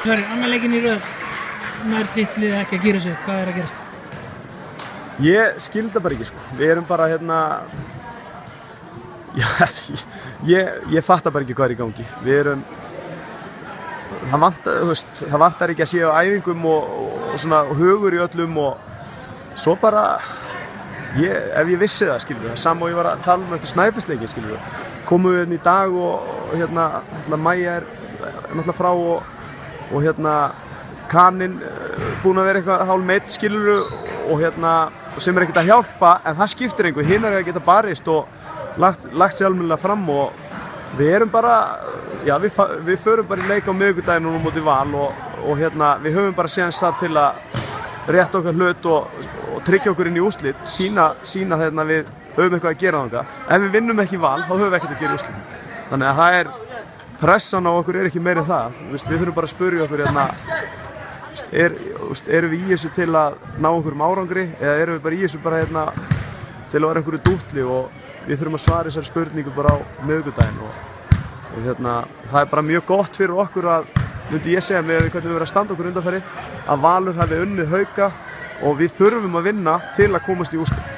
Sverrir, annar leikinn í röð, nær þitt lið ekki að gera sig, hvað að gerast? Ég skil það bara ekki, sko. Við erum bara ég fattar bara ekki hvað í gangi. Við erum, það vantar ekki að sé á æfingum og svona hugur í öllum og svo bara, ef ég vissi það, skilur við, sama og ég var að tala eftir Snæfellsleikinn, skilur við, komum við í dag og Maja náttúrulega frá og Kaninn búinn að vera eitthvað hálfmeidd, skilur við, og sem ekkert að hjálpa, en það skiptir engu, hinir að geta barist og lagt sér almennilega fram og við erum bara, við förum bara í leik á miðvikudaginn núna móti Val og við höfum bara séns þar til að rétta okkar hlut og tryggja okkur inn í úrslit, sína við höfum eitthvað að gera þangað. Ef við vinnum ekki Val, þá höfum við ekkert að gera í úrslit. Þannig að það pressan á okkur ekki meira en það. Við þurfum bara að spyrja okkur erum við í þessu til að ná einhverjum árangri eða erum við bara í þessu bara til að vera einhverju dútli og við þurfum að svara þessari spurningu bara á miðvikudaginn og það bara mjög gott fyrir okkur að, myndi ég segja með hvernig við verðum að standa okkur undanfæri, að Valur hafi unnið Hauka og við þurfum að vinna til að komast í úrslit.